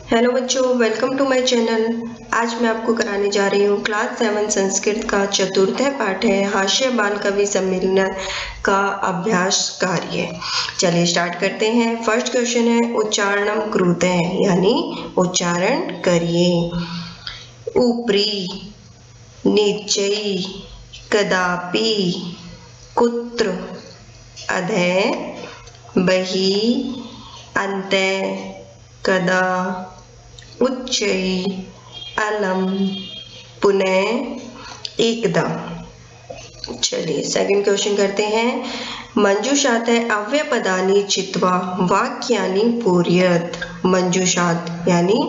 Hello बच्चों, welcome to my channel. आज मैं आपको कराने जा रही हूँ क्लास 7 संस्कृत का चतुर्थ पाठ है हास्य बाल कवि सम्मेलन का अभ्यास कार्य। चलिए स्टार्ट करते हैं। फर्स्ट क्वेश्चन है उच्चारणम कृते, यानी उच्चारण करिए। ऊपरी, नीचे, कदापि, कुत्र, अधे, बहि, अन्ते, कदा, उच्चै, अलम, पुनः, एकदम। चलिए सेकंड क्वेश्चन करते हैं। मंजूषात अव्ययपदानि चित्वा वाक्यानि पूरयत। मंजूषात यानी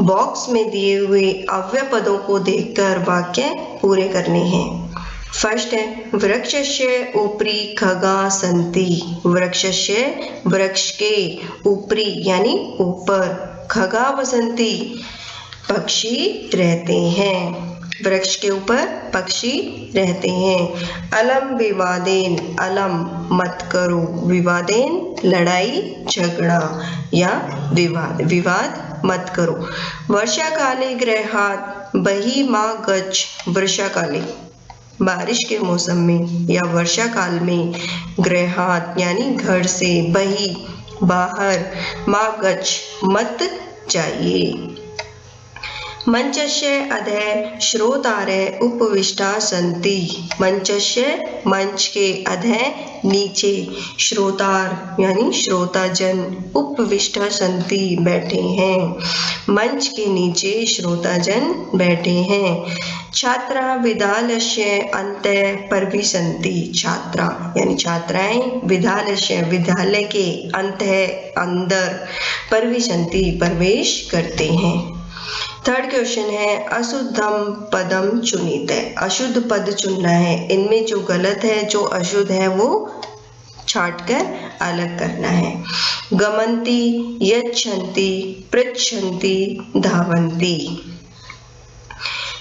बॉक्स में दिए हुए अव्यय पदों को देखकर वाक्य पूरे करने हैं। फर्स्ट है वृक्षस्य ऊपरी खगा सन्ति। वृक्षस्य वृक्ष के ऊपरी यानी ऊपर, खगा वसंती पक्षी रहते हैं। वृक्ष के ऊपर पक्षी रहते हैं। अलम विवादेन, अलम मत करो, विवादेन लड़ाई झगड़ा या विवाद, विवाद मत करो। वर्षा काले गृहात् बहि मा गच्छ। वर्षा काले बारिश के मौसम में या वर्षा काल में, गृहात् यानी घर से, बहि बाहर, मा गच्छ मत जाइए। मंचस्य अधः श्रोतारः उपविष्टा सन्ति। मंचस्य मंच के अधः नीचे, श्रोतार यानी श्रोताजन, उपविष्टा सन्ति बैठे हैं। मंच के नीचे श्रोताजन बैठे हैं। छात्रा विद्यालयस्य अन्तः प्रविशन्ति। छात्रा यानी छात्राएं विद्यालय, विद्यालय के अन्तः अंदर, प्रविशन्ति प्रवेश करते हैं। थर्ड क्वेश्चन है अशुद्धम पदम चुनित। अशुद्ध पद चुनना है। इनमें जो गलत है, जो अशुद्ध है, वो छांट कर अलग करना है। गमन्ति, यच्छन्ति, पृच्छन्ति, धावन्ति।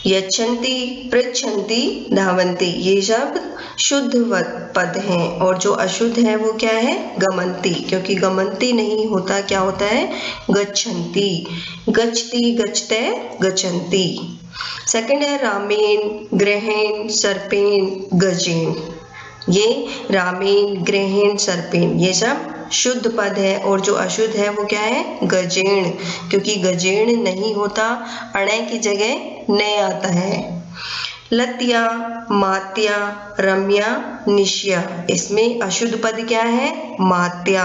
यच्छन्ति, पृच्छन्ति, धावन्ति ये शब्द शुद्ध पद हैं और जो अशुद्ध है वो क्या है? गमन्ति, क्योंकि गमन्ति नहीं होता, क्या होता है? गच्छन्ति। गच्छति, गच्छते, गच्छन्ति। सेकंड है रामेन, ग्रहेण, सर्पेन, गजेन। ये रामेन, ग्रहेण, सर्पेन ये सब शुद्ध पद है और जो अशुद्ध है वो क्या है? गजेण, क्योंकि गजेण नहीं होता, अणय की जगह नय आता है। लत्या, मात्या, रम्या, निश्या इसमें अशुद्ध पद क्या है? मात्या।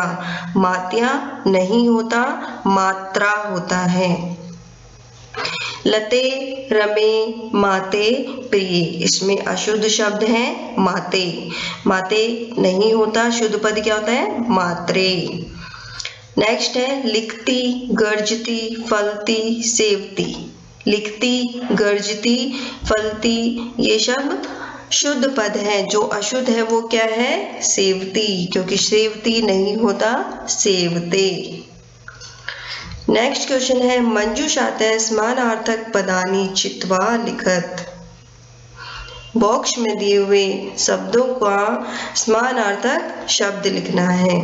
मात्या नहीं होता, मात्रा होता है। लते, रमे, माते, प्रिय इसमें अशुद्ध शब्द है माते। माते नहीं होता, शुद्ध पद क्या होता है? मात्रे। नेक्स्ट है लिखती, गर्जती, फलती, सेवती। लिखती, गर्जती, फलती ये शब्द शुद्ध पद है। जो अशुद्ध है वो क्या है? सेवती, क्योंकि सेवती नहीं होता, सेवते। नेक्स्ट क्वेश्चन है मंजूषात समानार्थक पदानि चित्वा लिखत। बॉक्स में दिए हुए शब्दों का समानार्थक शब्द लिखना है।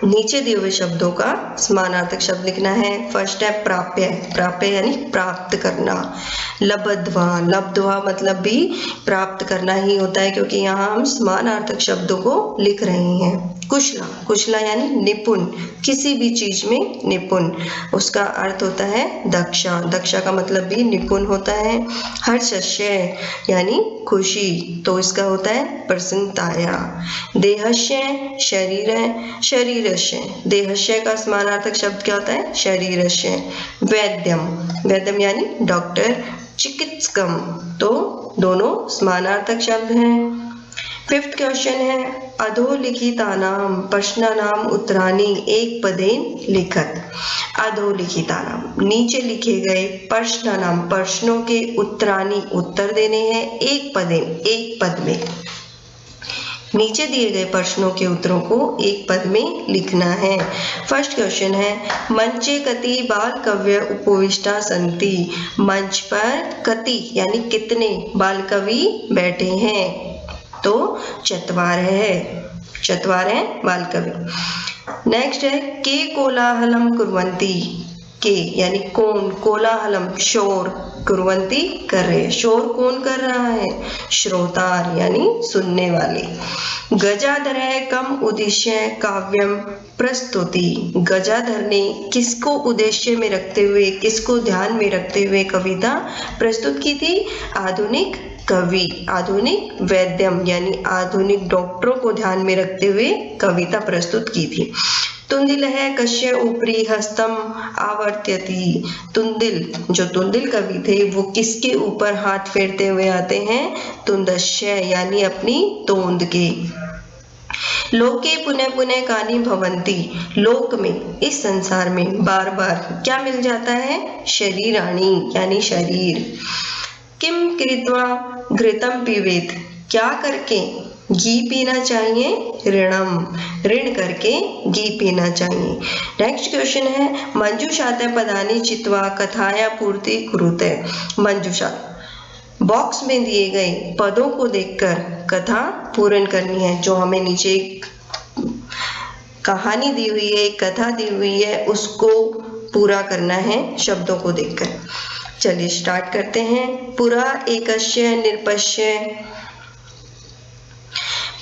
नीचे दिए हुए शब्दों का समानार्थक शब्द लिखना है। फर्स्ट है प्राप्य। प्राप्य यानी प्राप्त करना। लब्ध्वा, लब्ध्वा मतलब भी प्राप्त करना ही होता है, क्योंकि यहाँ हम समानार्थक शब्दों को लिख रहे हैं। कुशला, कुशला यानी निपुण, किसी भी चीज में निपुण, उसका अर्थ होता है दक्षा। दक्षा का मतलब भी निपुण होता है। हर्षस्य यानी खुशी, तो इसका होता है प्रसन्नताया। देहस्य शरीर, शरीरस्य, देहस्य का समानार्थक शब्द क्या होता है? शरीरस्य। वैद्यम, वैद्यम यानी डॉक्टर। चिकित्सकम, तो दोनों समानार्थक शब्द हैं। फिफ्थ क्वेश्चन है अधोलिखितानां प्रश्नानां उत्तराणि एक पदेन लिखत। अधोलिखितानां नीचे लिखे गए, प्रश्नानां प्रश्नों के, उत्तराणि उत्तर देने हैं, एक पदेन एक पद में। नीचे दिए गए प्रश्नों के उत्तरों को एक पद में लिखना है। फर्स्ट क्वेश्चन है मंचे कति बाल कव्य उपविष्टा सन्ति। मंच पर कति यानी कितने बाल कवि बैठे हैं, तो चत्वारः है, चत्वारः बाल कवि। नेक्स्ट है के कोलाहलम कुर्वन्ति। के यानी कौन, कोलाहलम शोर, कुर्वन्ति कर रहे, शोर कौन कर रहा है, श्रोतार यानी सुनने वाले। गजाधर है कम उद्देश्य काव्यम प्रस्तुति, गजाधर ने किसको उद्देश्य में रखते हुए, किसको ध्यान में रखते हुए कविता प्रस्तुत की थी, आधुनिक कवि, आधुनिक वैद्यम यानी आधुनिक डॉक्टरों को ध्यान में रखते हुए कविता प्रस्तुत की थी। तुंदिल है कश्य ऊपरी हस्तम आवर्त्यति, तुंदिल जो तुंदिल कवि थे वो किसके ऊपर हाथ फेरते हुए आते हैं, तुंदश्य यानी अपनी तोंद के। लोके पुनः पुनः कानि भवन्ति, लोक में इस संसार में बार बार क्या मिल जाता है, शरीराणि यानी शरीर। किम कृत्वा घृतम पिबेत, क्या करके घी पीना चाहिए, ऋणम ऋण करके घी पीना चाहिए। नेक्स्ट क्वेश्चन है मंजूषाते पदानि चित्वा कथाया पूर्ति कुरुते, मंजूषा बॉक्स में दिए गए पदों को देखकर कथा पूर्ण करनी है। जो हमें नीचे एक कहानी दी हुई है, एक कथा दी हुई है, उसको पूरा करना है शब्दों को देखकर। चलिए स्टार्ट करते हैं। पुरा एकस्य निरपश्य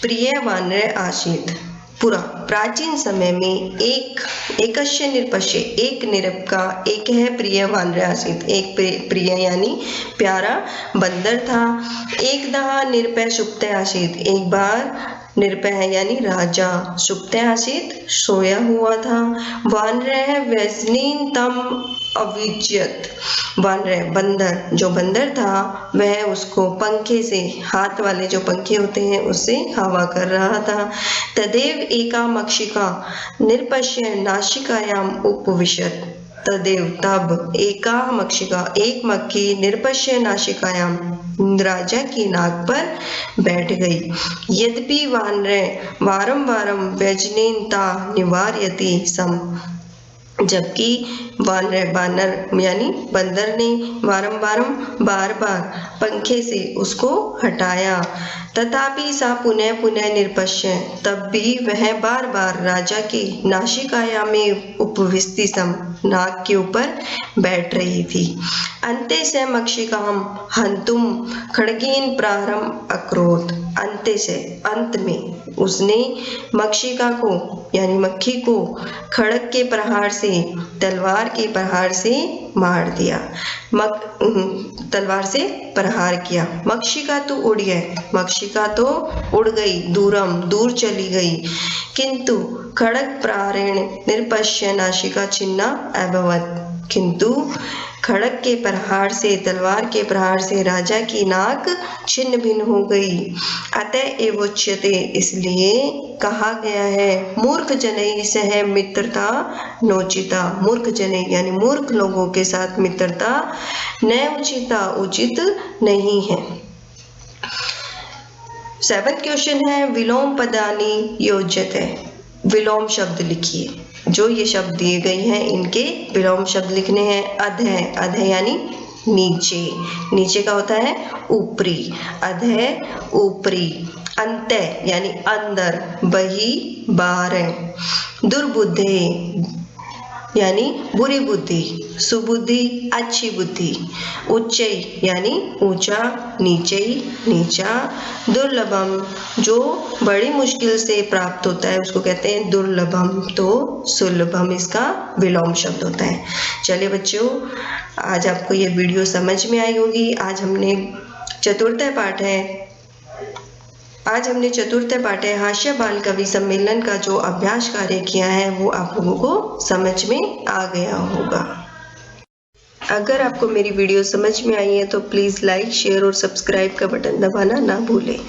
प्रिय वानर आसीत, पुरा प्राचीन समय में एकस्य निरपश्य एक निरप का एक है प्रिय वानर आसीत, एक प्रिय यानी प्यारा बंदर था। एक दहा निरपय सुप्ते आसीत, एक बार निरपय यानी राजा सुप्ते आसीत सोया हुआ था। वानर व्यजनीन तम अविज्यत, वानर बंदर जो बंदर था वह उसको पंखे से, हाथ वाले जो पंखे होते हैं उससे हवा कर रहा था। तदेव एका मक्षिका निरपश्य नासिकायाम उपविशत, तदेव तब एका मक्षिका एक मक्खी निरपश्य नासिकायाम राजा की नाक पर बैठ गई। यद्यपि वानर वारम वारम व्यजनीनता निवार्यति सम, जबकि बानर यानी बंदर ने बार बार पंखे से उसको हटाया। तथापि सा पुनः पुनः निरपश्य, तब भी वह बार बार राजा की नासिकाया में उपविष्टि सम नाक के ऊपर बैठ रही थी। अंते से मक्षिकाम हंतुम खड्गेन प्रारंभ अक्रोध, अंते से अंत में उसने मक्षिका को यानी मक्खी को खड़ग के प्रहार से, तलवार के प्रहार से मार दिया, तलवार से प्रहार किया। मक्षिका तो उड़ गए, मक्षिका तो उड़ गई, दूर चली गई, किंतु खड़ग प्रारेण निरपश्य नासिका छिन्ना अभवत, किंतु खड़ग के प्रहार से, तलवार के प्रहार से राजा की नाक छिन्न भिन्न हो गई। अतः एवोच्यते, इसलिए कहा गया है, मूर्ख जनई सह मित्रता नोचिता, मूर्ख जनई यानी मूर्ख लोगों के साथ मित्रता न उचिता, उचित नहीं है। 7th क्वेश्चन है विलोम पदानि योज्यते, विलोम शब्द लिखिए। जो ये शब्द दिए गए हैं इनके विलोम शब्द लिखने हैं। अधः, अधः यानी नीचे, नीचे का होता है ऊपरी, अधः ऊपरी। अंत यानी अंदर, बही बाहर। दुर्बुद्धे यानी बुरी बुद्धि, सुबुद्धि अच्छी बुद्धि। उच्चई यानी ऊंचा, नीचई नीचा। दुर्लभम जो बड़ी मुश्किल से प्राप्त होता है उसको कहते हैं दुर्लभम, तो सुलभम इसका विलोम शब्द होता है। चलिए बच्चों, आज आपको ये वीडियो समझ में आई होगी। आज हमने चतुर्थ पाठ है हास्य बाल कवि सम्मेलन का जो अभ्यास कार्य किया है वो आप लोगों को समझ में आ गया होगा। अगर आपको मेरी वीडियो समझ में आई है तो प्लीज़ लाइक, शेयर और सब्सक्राइब का बटन दबाना ना भूलें।